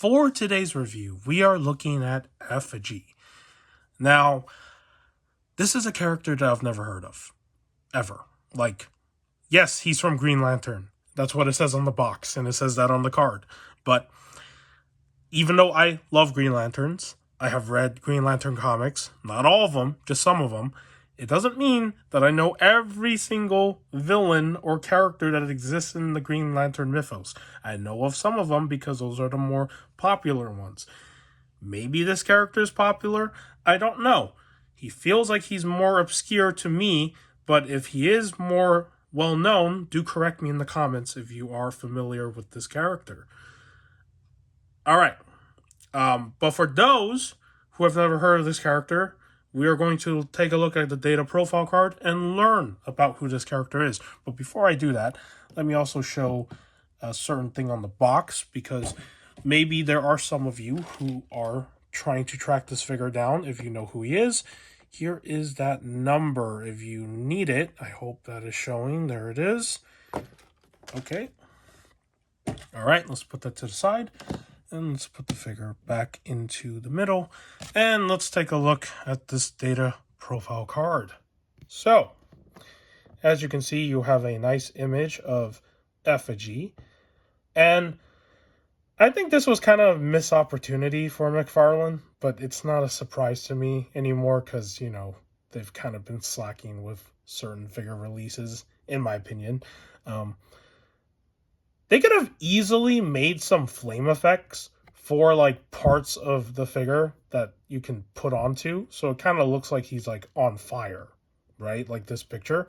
for today's review, we are looking at Effigy. Now, this is a character that I've never heard of, ever. Like, yes, he's from Green Lantern. That's what it says on the box, and it says that on the card. But even though I love Green Lanterns, I have read Green Lantern comics, not all of them, just some of them, it doesn't mean that I know every single villain or character that exists in the Green Lantern mythos. I know of some of them because those are the more popular ones. Maybe this character is popular, I don't know. He feels like he's more obscure to me, but if he is more well-known, do correct me in the comments if you are familiar with this character. Alright, but for those who have never heard of this character, we are going to take a look at the data profile card and learn about who this character is. But before I do that, let me also show a certain thing on the box, because maybe there are some of you who are trying to track this figure down if you know who he is. Here is that number if you need it. I hope that is showing. There it is. Okay. All right, let's put that to the side. And let's put the figure back into the middle. And let's take a look at this data profile card. So, as you can see, you have a nice image of Effigy. And I think this was kind of a missed opportunity for Mcfarlane, but it's not a surprise to me anymore because, you know, they've kind of been slacking with certain figure releases, in my opinion. They could have easily made some flame effects for, like, parts of the figure that you can put onto. So it kind of looks like he's, like, on fire, right? Like this picture.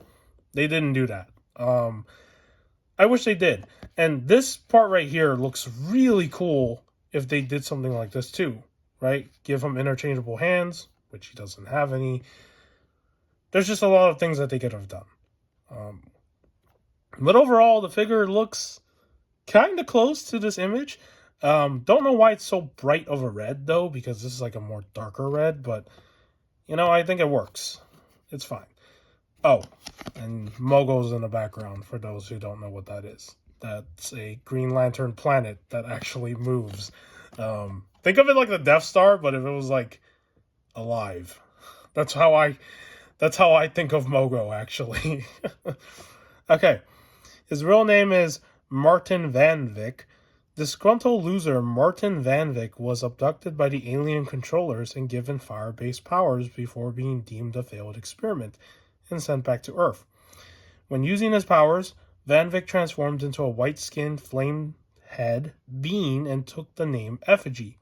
They didn't do that. I wish they did. And this part right here looks really cool if they did something like this too, right? Give him interchangeable hands, which he doesn't have any. There's just a lot of things that they could have done. But overall, the figure looks kind of close to this image. Don't know why it's so bright of a red, though, because this is like a more darker red. But, you know, I think it works. It's fine. Oh, and Mogo's in the background, for those who don't know what that is. That's a Green Lantern planet that actually moves. Think of it like the Death Star, but if it was, like, alive. That's how I think of Mogo, actually. Okay. His real name is Martin Van Vick. Disgruntled loser Martin Van Vick was abducted by the alien controllers and given fire-based powers before being deemed a failed experiment and sent back to Earth. When using his powers, Van Vick transformed into a white-skinned, flame-head being and took the name Effigy.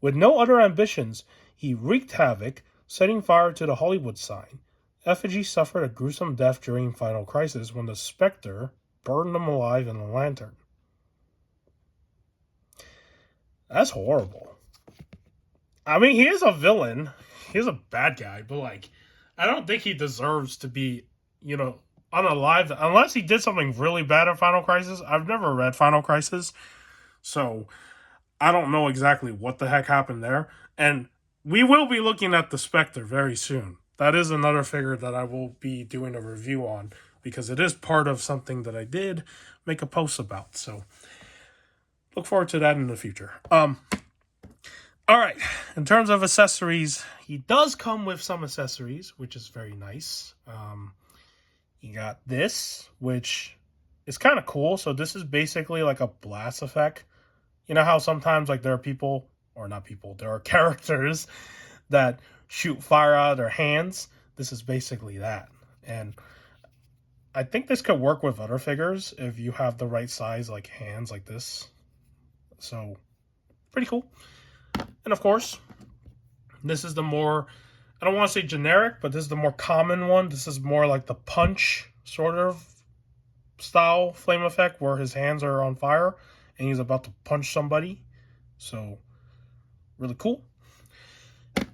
With no other ambitions, he wreaked havoc, setting fire to the Hollywood sign. Effigy suffered a gruesome death during Final Crisis when the Spectre burned him alive in a lantern. That's horrible. I mean, he is a villain. He's a bad guy, but, like, I don't think he deserves to be, you know, unalive unless he did something really bad in Final Crisis. I've never read Final Crisis, so I don't know exactly what the heck happened there. And we will be looking at the Spectre very soon. That is another figure that I will be doing a review on, because it is part of something that I did make a post about. So look forward to that in the future. All right, in terms of accessories, he does come with some accessories, which is very nice. You got this, which is kind of cool. So this is basically like a blast effect. You know how sometimes, like, there are people, or not people, there are characters that shoot fire out of their hands. This is basically that. And I think this could work with other figures if you have the right size, like, hands like this. So, pretty cool. And of course, this is the more, I don't want to say generic, but this is the more common one. This is more like the Punch sort of style flame effect where his hands are on fire and he's about to punch somebody. So, really cool.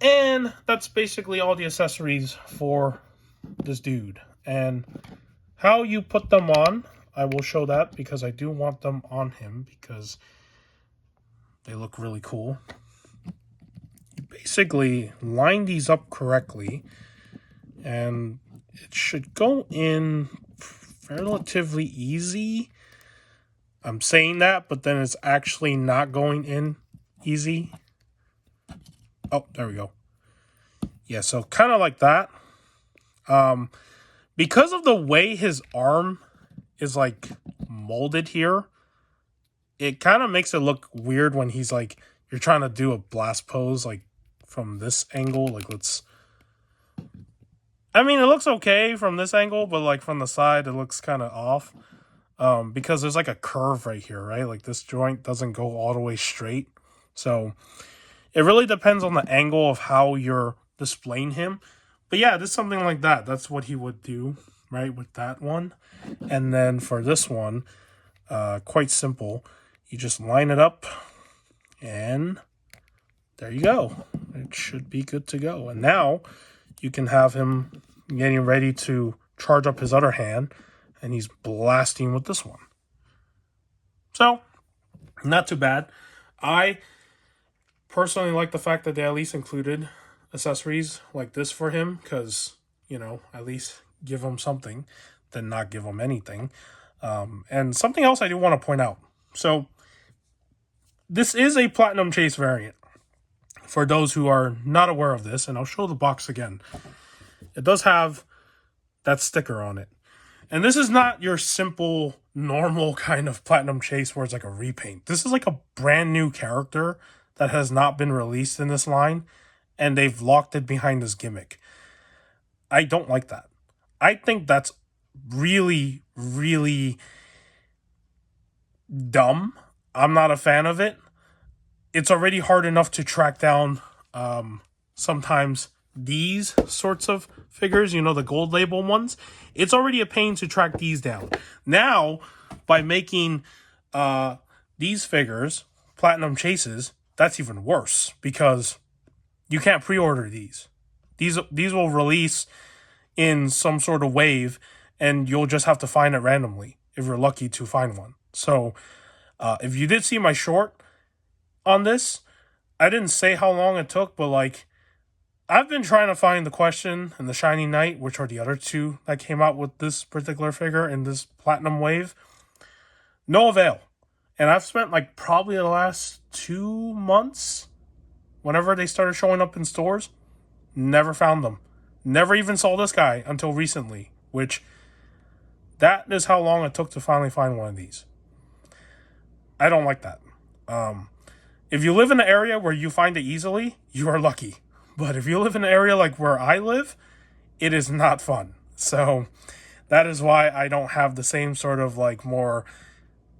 And that's basically all the accessories for this dude. And how you put them on, I will show that because I do want them on him because they look really cool. You basically line these up correctly and it should go in relatively easy. I'm saying that, but then it's actually not going in easy. Oh, there we go. Yeah, so kind of like that. Because of the way his arm is like molded here, it kind of makes it look weird when he's like, you're trying to do a blast pose like from this angle. Like, I mean, it looks okay from this angle, but like from the side, it looks kind of off. Because there's like a curve right here, right? Like this joint doesn't go all the way straight. So it really depends on the angle of how you're displaying him. But yeah, this is something like that. That's what he would do, right, with that one. And then for this one, quite simple. You just line it up, and there you go. It should be good to go. And now you can have him getting ready to charge up his other hand, and he's blasting with this one. So, not too bad. I personally like the fact that they at least included accessories like this for him, because, you know, at least give him something, then not give him anything. And something else I do want to point out. So, this is a Platinum Chase variant. For those who are not aware of this, and I'll show the box again. It does have that sticker on it. And this is not your simple, normal kind of Platinum Chase where it's like a repaint. This is like a brand new character that has not been released in this line, and they've locked it behind this gimmick. I don't like that. I think that's really, really dumb. I'm not a fan of it. It's already hard enough to track down sometimes these sorts of figures, you know, the gold label ones. It's already a pain to track these down. Now, by making these figures Platinum Chases, that's even worse, because you can't pre-order these. These will release in some sort of wave, and you'll just have to find it randomly if you're lucky to find one. So, if you did see my short on this, I didn't say how long it took, but like, I've been trying to find the Question and the Shining Knight, which are the other two that came out with this particular figure in this Platinum Wave. No avail. And I've spent like probably the last 2 months, whenever they started showing up in stores, never found them. Never even saw this guy until recently, which that is how long it took to finally find one of these. I don't like that. If you live in an area where you find it easily, you are lucky. But if you live in an area like where I live, it is not fun. So that is why I don't have the same sort of like more,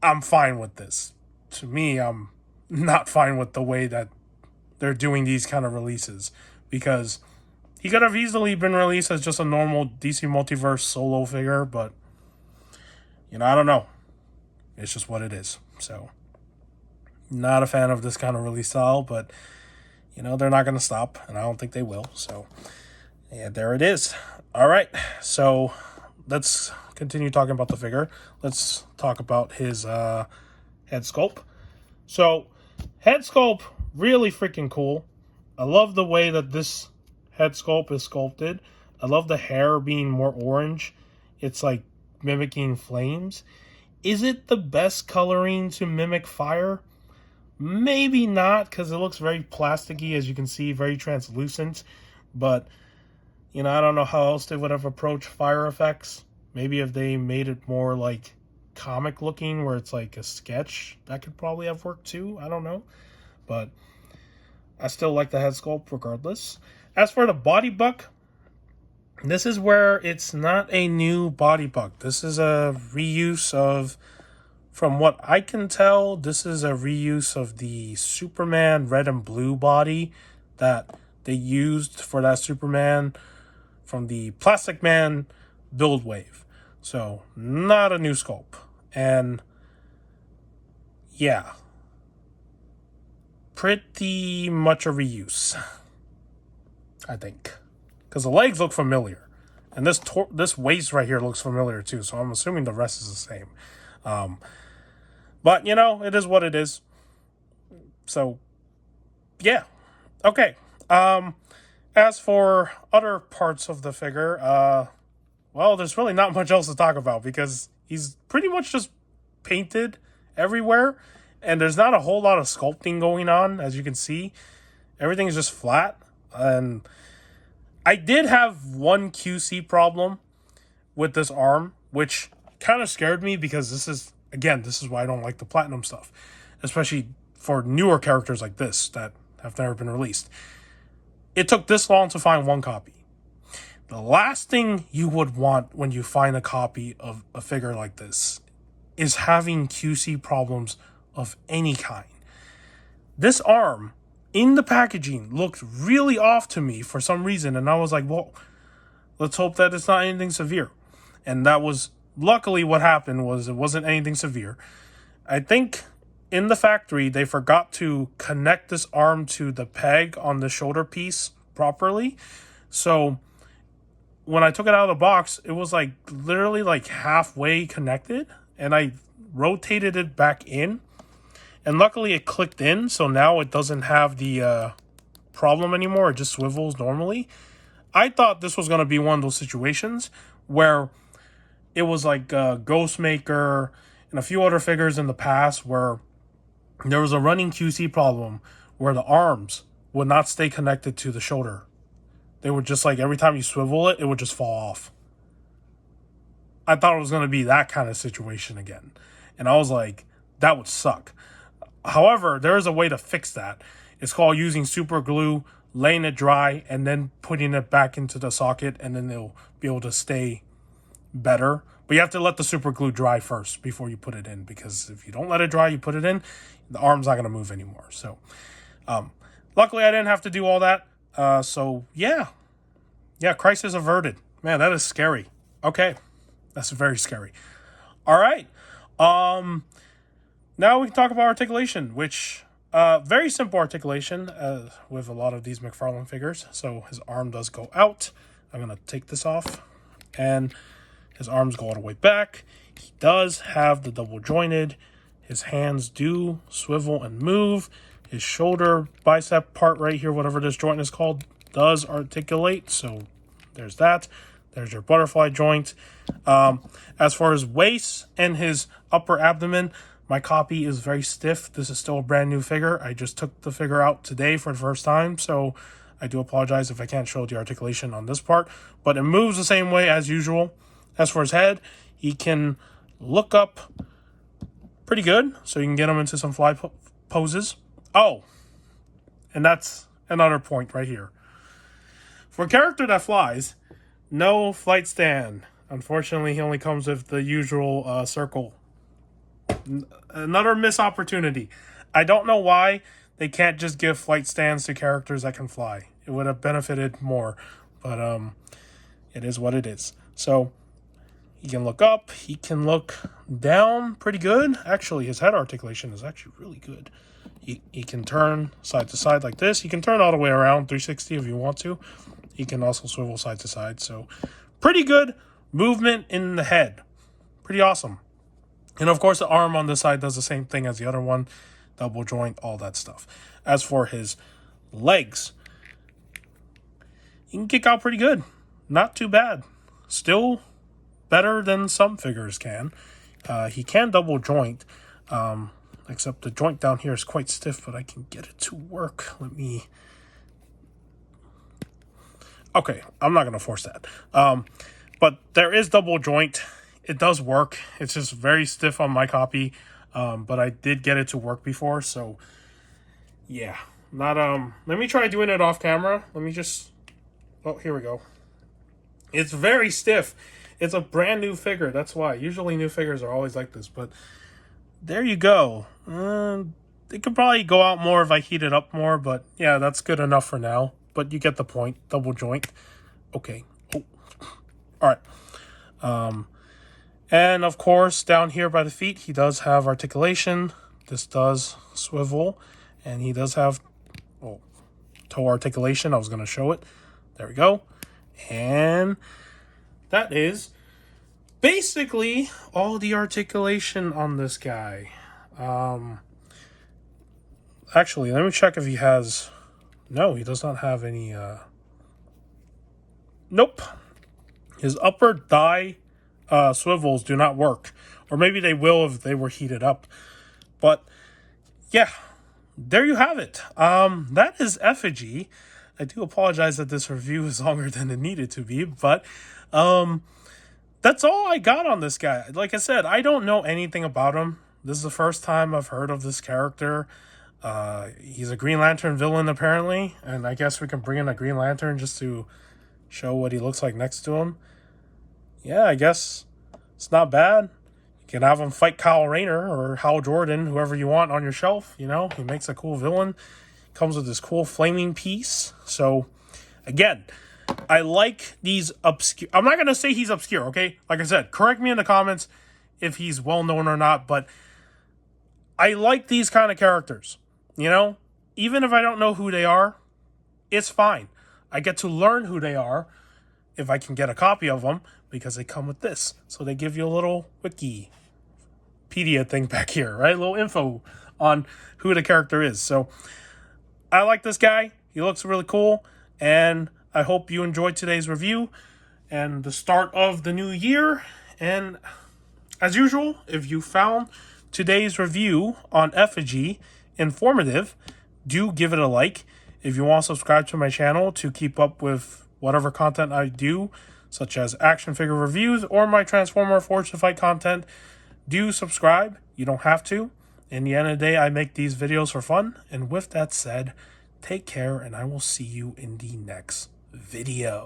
I'm fine with this. To me, I'm not fine with the way that they're doing these kind of releases, because he could have easily been released as just a normal DC Multiverse solo figure, but, you know, I don't know. It's just what it is. So, not a fan of this kind of release style, but, you know, they're not going to stop, and I don't think they will. So, yeah, there it is. All right, so let's continue talking about the figure. Let's talk about his head sculpt. So, head sculpt, really freaking cool. I love the way that this head sculpt is sculpted. I love the hair being more orange. It's like mimicking flames. Is it the best coloring to mimic fire? Maybe not, because it looks very plasticky, as you can see, very translucent. But, you know, I don't know how else they would have approached fire effects. Maybe if they made it more like comic looking, where it's like a sketch, that could probably have worked too. I don't know. But I still like the head sculpt regardless. As for the body buck, this is where it's not a new body buck. This is a reuse of, from what I can tell, this is a reuse of the Superman red and blue body that they used for that Superman from the Plastic Man build wave. So, not a new sculpt. And, yeah, pretty much a reuse, I think. Because the legs look familiar. And this waist right here looks familiar too, so I'm assuming the rest is the same. But, you know, it is what it is. So, yeah. Okay. As for other parts of the figure, well, there's really not much else to talk about, because he's pretty much just painted everywhere, and there's not a whole lot of sculpting going on, as you can see. Everything is just flat, and I did have one QC problem with this arm, which kind of scared me because this is why I don't like the platinum stuff, especially for newer characters like this that have never been released. It took this long to find one copy. The last thing you would want when you find a copy of a figure like this is having QC problems of any kind. This arm in the packaging looked really off to me for some reason, and I was like, well, let's hope that it's not anything severe. And that was luckily what happened. Was it wasn't anything severe. I think in the factory they forgot to connect this arm to the peg on the shoulder piece properly. So when I took it out of the box, it was like literally like halfway connected, and I rotated it back in, and luckily it clicked in, so now it doesn't have the problem anymore. It just swivels normally. I thought this was going to be one of those situations where it was like Ghostmaker and a few other figures in the past where there was a running QC problem where the arms would not stay connected to the shoulder. They would just like, every time you swivel it, it would just fall off. I thought it was going to be that kind of situation again. And I was like, that would suck. However, there is a way to fix that. It's called using super glue, laying it dry, and then putting it back into the socket, and then it'll be able to stay better. But you have to let the super glue dry first before you put it in, because if you don't let it dry, you put it in, the arm's not going to move anymore. So, luckily I didn't have to do all that. So yeah, crisis averted. Man, that is scary. Okay, that's very scary. All right. Now we can talk about articulation, which very simple articulation with a lot of these Mcfarlane figures. So his arm does go out. I'm gonna take this off, and his arms go all the way back. He does have the double jointed. His hands do swivel and move. His shoulder bicep part right here, whatever this joint is called, does articulate. So there's that. There's your butterfly joint. As far as waist and his upper abdomen, my copy is very stiff. This is still a brand new figure. I just took the figure out today for the first time, so I do apologize if I can't show the articulation on this part. But it moves the same way as usual. As for his head, he can look up pretty good, so you can get him into some fly poses. Oh, and that's another point right here. For a character that flies, no flight stand. Unfortunately, he only comes with the usual circle. Another missed opportunity. I don't know why they can't just give flight stands to characters that can fly. It would have benefited more, but it is what it is. So he can look up, he can look down pretty good. Actually, his head articulation is actually really good. He can turn side to side like this. He can turn all the way around 360 if you want to. He can also swivel side to side. So pretty good movement in the head. Pretty awesome. And of course, the arm on this side does the same thing as the other one. Double joint, all that stuff. As for his legs, he can kick out pretty good. Not too bad. Still better than some figures can. He can double joint. Except the joint down here is quite stiff, but I can get it to work. Okay, I'm not going to force that. But there is double joint. It does work. It's just very stiff on my copy. But I did get it to work before, so yeah. Let me try doing it off camera. Oh, here we go. It's very stiff. It's a brand new figure. That's why. Usually new figures are always like this, but there you go. It could probably go out more if I heat it up more, but yeah, that's good enough for now. But you get the point. Double joint. Okay. Oh. All right. And of course, down here by the feet, he does have articulation. This does swivel, and he does have toe articulation. I was going to show it. There we go. And that is basically all the articulation on this guy. Actually, let me check if he has... No, he does not have any... Nope. His upper thigh swivels do not work. Or maybe they will if they were heated up. But yeah, there you have it. That is Effigy. I do apologize that this review is longer than it needed to be, but that's all I got on this guy. Like I said, I don't know anything about him. This is the first time I've heard of this character. He's a Green Lantern villain, apparently, and I guess we can bring in a Green Lantern just to show what he looks like next to him. Yeah, I guess it's not bad. You can have him fight Kyle Rayner or Hal Jordan, whoever you want on your shelf. You know, he makes a cool villain. Comes with this cool flaming piece. So, again, I like these obscure... I'm not going to say he's obscure, okay? Like I said, correct me in the comments if he's well-known or not, but I like these kind of characters. You know, even if I don't know who they are, it's fine. I get to learn who they are if I can get a copy of them because they come with this. So they give you a little Wikipedia thing back here, right? A little info on who the character is. So I like this guy. He looks really cool. And I hope you enjoyed today's review and the start of the new year. And as usual, if you found today's review on Effigy informative, do give it a like. If you want to subscribe to my channel to keep up with whatever content I do, such as action figure reviews or my Transformer Forged to Fight content, do subscribe. You don't have to. In the end of the day, I make these videos for fun. And with that said, take care, and I will see you in the next video.